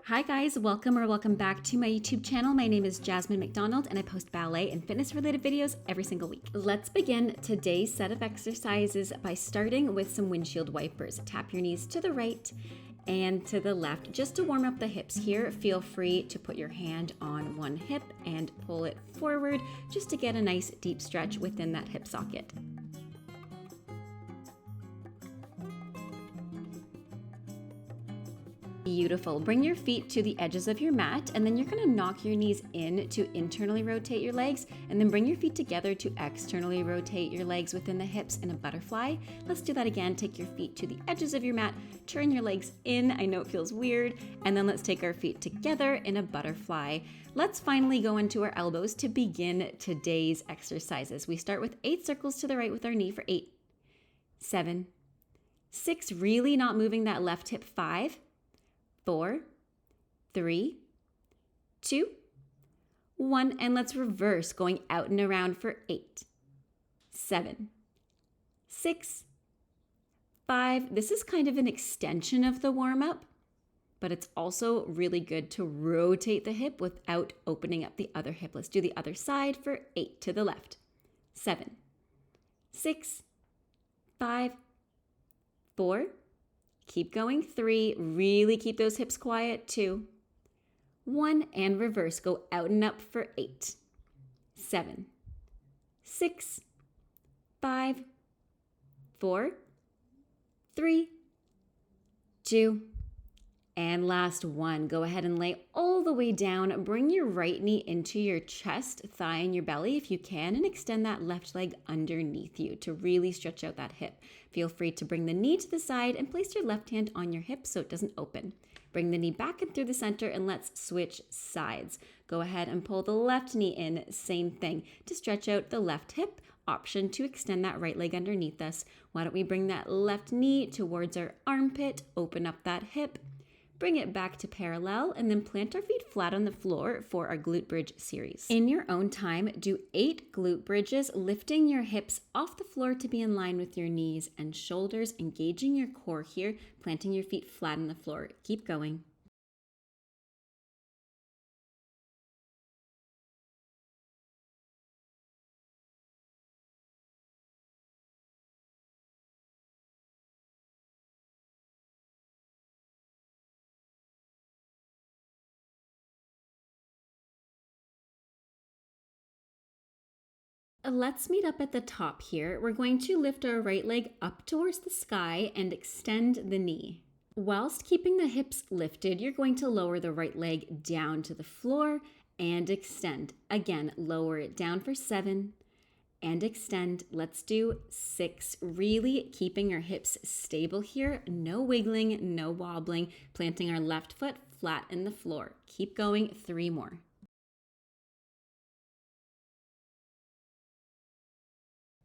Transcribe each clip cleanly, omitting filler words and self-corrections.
Hi guys, welcome back to my YouTube channel. My name is Jasmine McDonald and I post ballet and fitness related videos every single week. Let's begin today's set of exercises by starting with some windshield wipers. Tap your knees to the right and to the left just to warm up the hips here. Feel free to put your hand on one hip and pull it forward just to get a nice deep stretch within that hip socket. Beautiful. Bring your feet to the edges of your mat, and then you're going to knock your knees in to internally rotate your legs, and then bring your feet together to externally rotate your legs within the hips in a butterfly. Let's do that again. Take your feet to the edges of your mat, turn your legs in. I know it feels weird. And then let's take our feet together in a butterfly. Let's finally go into our elbows to begin today's exercises. We start with 8 circles to the right with our knee for 8, 7, 6, really not moving that left hip, 5, 4, 3, 2, 1, and let's reverse, going out and around for 8, 7, 6, 5. This is kind of an extension of the warm-up, but it's also really good to rotate the hip without opening up the other hip. Let's do the other side for 8 to the left, 7, 6, 5, 4, keep going, 3, really keep those hips quiet, 2, 1, and reverse, go out and up for 8, 7, 6, 5, 4, 3, 2, and last one. Go ahead and lay all the way down. Bring your right knee into your chest, thigh, and your belly if you can, and extend that left leg underneath you to really stretch out that hip. Feel free to bring the knee to the side and place your left hand on your hip so it doesn't open. Bring the knee back and through the center, and let's switch sides. Go ahead and pull the left knee in, same thing, to stretch out the left hip. Option to extend that right leg underneath us. Why don't we bring that left knee towards our armpit, open up that hip, bring it back to parallel, and then plant our feet flat on the floor for our glute bridge series. In your own time, do 8 glute bridges, lifting your hips off the floor to be in line with your knees and shoulders, engaging your core here, planting your feet flat on the floor. Keep going. Let's meet up at the top here. We're going to lift our right leg up towards the sky and extend the knee. Whilst keeping the hips lifted, you're going to lower the right leg down to the floor and extend. Again, lower it down for 7 and extend. Let's do 6. Really keeping your hips stable here. No wiggling, no wobbling. Planting our left foot flat in the floor. Keep going. 3 more.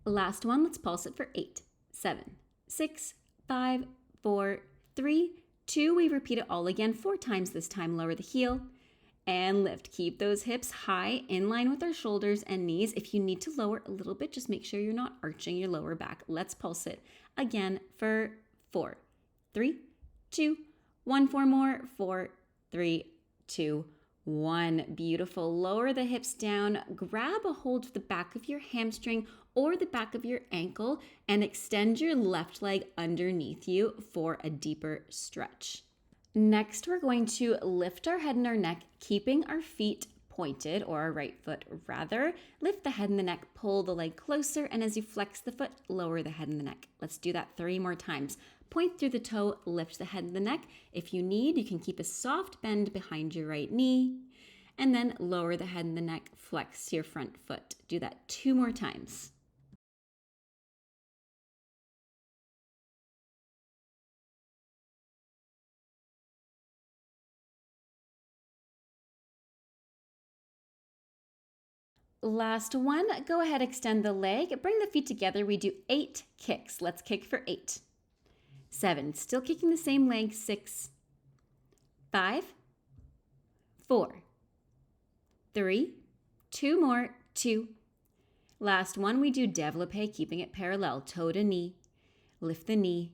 Last one, let's pulse it for 8, 7, 6, 5, 4, 3, 2. We repeat it all again 4 times this time. Lower the heel and lift. Keep those hips high in line with our shoulders and knees. If you need to lower a little bit, just make sure you're not arching your lower back. Let's pulse it again for 4, 3, 2, 1. 4 more. 4, 3, 2, 1. Beautiful. Lower the hips down. Grab a hold of the back of your hamstring or the back of your ankle and extend your left leg underneath you for a deeper stretch. Next, we're going to lift our head and our neck, keeping our feet pointed, or our right foot rather. Lift the head and the neck, pull the leg closer, and as you flex the foot, lower the head and the neck. Let's do that 3 more times. Point through the toe, lift the head and the neck. If you need, you can keep a soft bend behind your right knee, and then lower the head and the neck, flex your front foot. Do that 2 more times. Last one, go ahead, extend the leg, bring the feet together. We do 8 kicks. Let's kick for 8. 7, still kicking the same leg. 6, 5, 4, 3, 2 more, 2. Last one, we do développé, keeping it parallel, toe to knee. Lift the knee,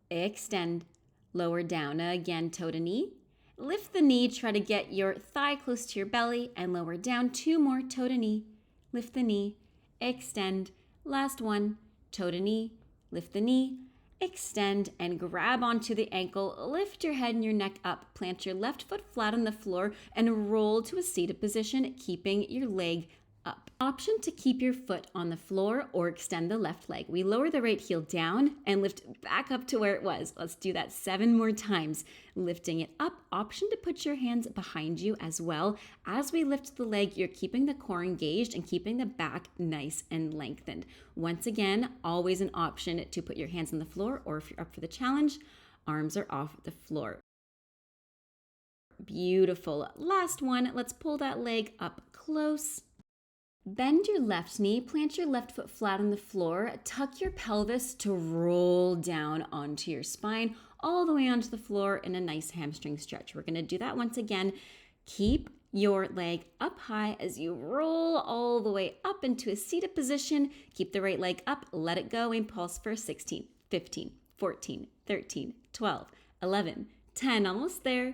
extend, lower down again, toe to knee, Lift the knee, try to get your thigh close to your belly and lower down. 2 more, toe to knee. Lift the knee, extend. Last one, toe to knee, lift the knee, extend, and grab onto the ankle. Lift your head and your neck up. Plant your left foot flat on the floor and roll to a seated position, keeping your leg up. Option to keep your foot on the floor or extend the left leg. We lower the right heel down and lift back up to where it was. Let's do that 7 more times. Lifting it up. Option to put your hands behind you as well. As we lift the leg, you're keeping the core engaged and keeping the back nice and lengthened. Once again, always an option to put your hands on the floor, or if you're up for the challenge, arms are off the floor. Beautiful. Last one. Let's pull that leg up close. Bend your left knee, plant your left foot flat on the floor, tuck your pelvis to roll down onto your spine, all the way onto the floor in a nice hamstring stretch. We're going to do that once again. Keep your leg up high as you roll all the way up into a seated position. Keep the right leg up, let it go, and pulse for 16, 15, 14, 13, 12, 11, 10, almost there,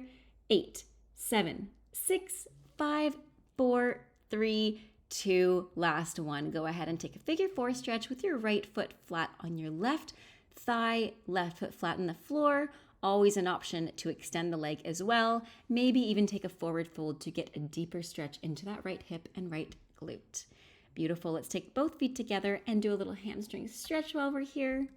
8, 7, 6, 5, 4, 3, 2, last one. Go ahead and take a figure 4 stretch with your right foot flat on your left thigh, left foot flat on the floor. Always an option to extend the leg as well. Maybe even take a forward fold to get a deeper stretch into that right hip and right glute. Beautiful. Let's take both feet together and do a little hamstring stretch while we're here.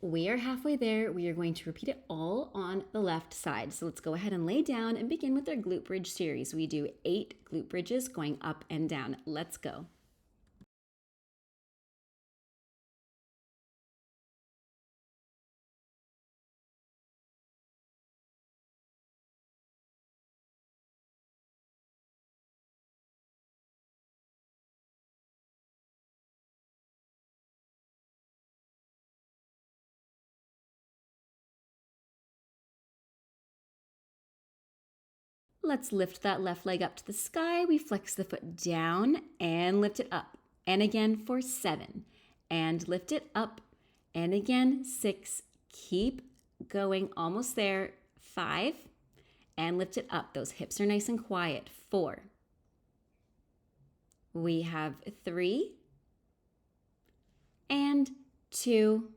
We are halfway there. We are going to repeat it all on the left side. So let's go ahead and lay down and begin with our glute bridge series. We do 8 glute bridges going up and down. Let's go. Let's lift that left leg up to the sky. We flex the foot down and lift it up. And again for 7. And lift it up. And again, 6. Keep going, almost there. 5. And lift it up. Those hips are nice and quiet. 4. We have 3. And 2.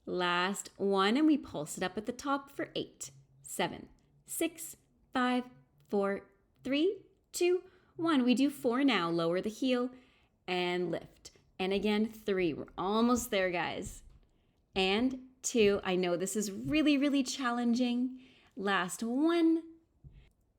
Last 1. And we pulse it up at the top for 8, 7, 6, 5, 4, 3, 2, 1. We do 4 now. Lower the heel and lift. And again, 3. We're almost there, guys. And 2. I know this is really, really challenging. Last 1.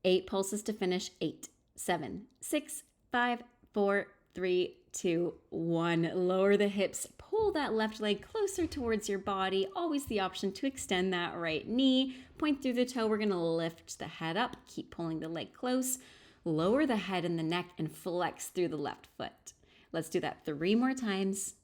8 pulses to finish. 8, 7, 6, 5, 4, 3, 2, 1. Lower the hips. Pull that left leg closer towards your body. Always the option to extend that right knee. Point through the toe. We're going to lift the head up. Keep pulling the leg close. Lower the head and the neck and flex through the left foot. Let's do that 3 more times.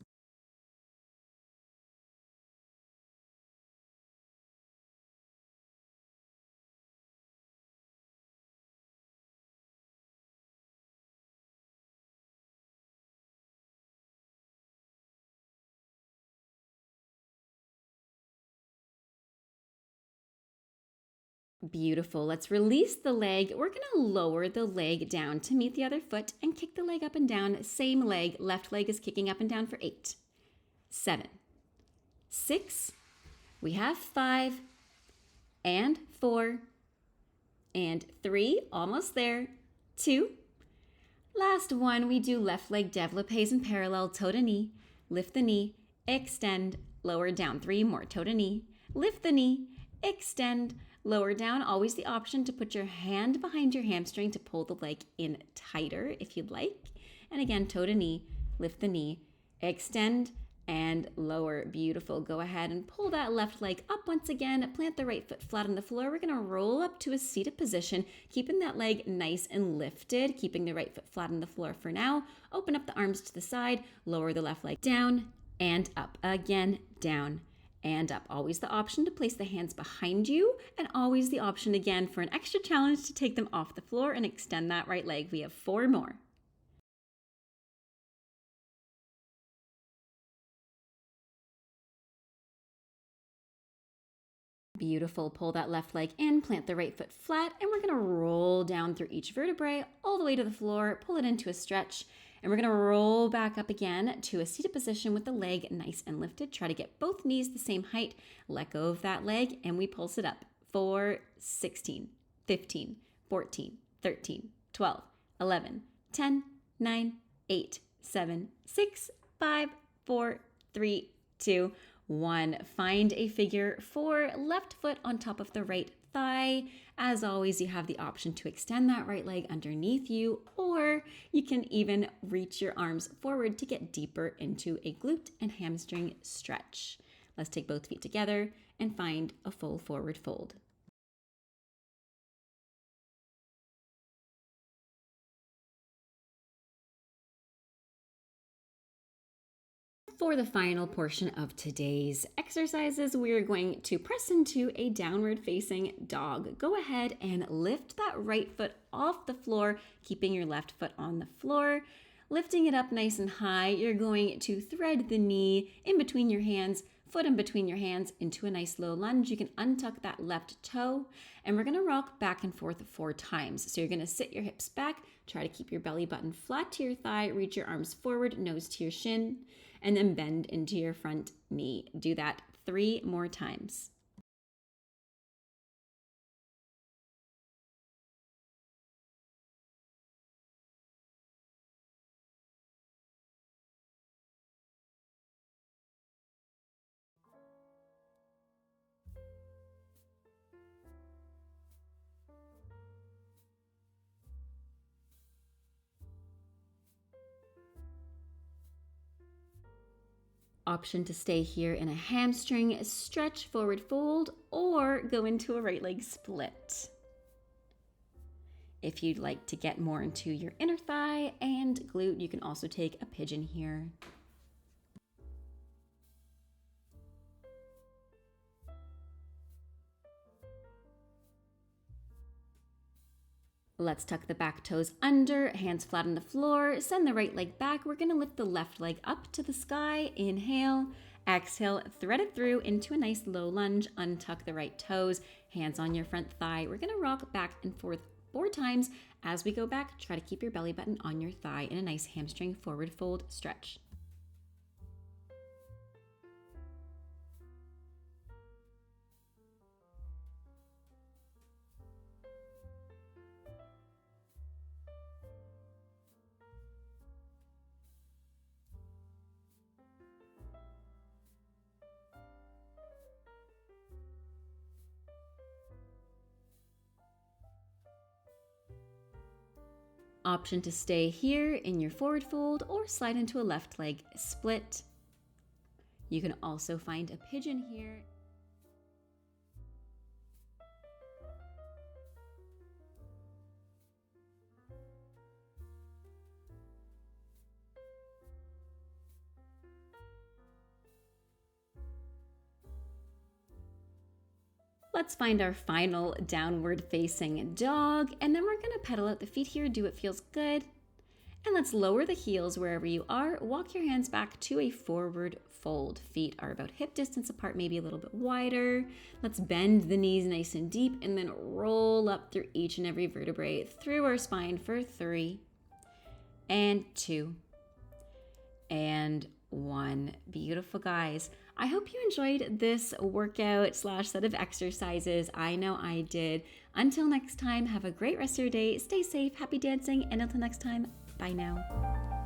Beautiful. Let's release the leg. We're going to lower the leg down to meet the other foot and kick the leg up and down. Same leg. Left leg is kicking up and down for 8, 7, 6. We have 5 and 4 and 3. Almost there. 2. Last 1. We do left leg développés in parallel, toe to knee. Lift the knee, extend, lower down. 3 more. Toe to knee. Lift the knee, extend, lower down. Always the option to put your hand behind your hamstring to pull the leg in tighter if you'd like. And again, toe to knee, lift the knee, extend, and lower. Beautiful. Go ahead and pull that left leg up once again. Plant the right foot flat on the floor. We're going to roll up to a seated position, keeping that leg nice and lifted, keeping the right foot flat on the floor for now. Open up the arms to the side, lower the left leg down and up. Again, down and up. Always the option to place the hands behind you, and always the option again for an extra challenge to take them off the floor and extend that right leg. We have 4 more. Beautiful. Pull that left leg in, plant the right foot flat, and we're gonna roll down through each vertebrae all the way to the floor, pull it into a stretch, and we're gonna roll back up again to a seated position with the leg nice and lifted. Try to get both knees the same height. Let go of that leg, and we pulse it up. 4, 16, 15, 14, 13, 12, 11, 10, 9, 8, 7, 6, 5, 4, 3, 2, 1. Find a figure 4, left foot on top of the right thigh. As always, you have the option to extend that right leg underneath you, or you can even reach your arms forward to get deeper into a glute and hamstring stretch. Let's take both feet together and find a full forward fold. For the final portion of today's exercises, we're going to press into a downward facing dog. Go ahead and lift that right foot off the floor, keeping your left foot on the floor. Lifting it up nice and high, you're going to thread the knee in between your hands, foot in between your hands into a nice low lunge. You can untuck that left toe, and we're gonna rock back and forth 4 times. So you're gonna sit your hips back, try to keep your belly button flat to your thigh, reach your arms forward, nose to your shin, and then bend into your front knee. Do that 3 more times. Option to stay here in a hamstring stretch forward fold or go into a right leg split. If you'd like to get more into your inner thigh and glute, you can also take a pigeon here. Let's tuck the back toes under, hands flat on the floor, send the right leg back. We're gonna lift the left leg up to the sky. Inhale, exhale, thread it through into a nice low lunge, untuck the right toes, hands on your front thigh. We're gonna rock back and forth 4 times. As we go back, try to keep your belly button on your thigh in a nice hamstring forward fold stretch. Option to stay here in your forward fold or slide into a left leg split. You can also find a pigeon here. Let's find our final downward facing dog, and then we're gonna pedal out the feet here, do what feels good. And let's lower the heels wherever you are. Walk your hands back to a forward fold. Feet are about hip distance apart, maybe a little bit wider. Let's bend the knees nice and deep and then roll up through each and every vertebrae through our spine for 3 and 2 and 1. Beautiful, guys. I hope you enjoyed this workout / set of exercises. I know I did. Until next time, have a great rest of your day. Stay safe, happy dancing, and until next time, bye now.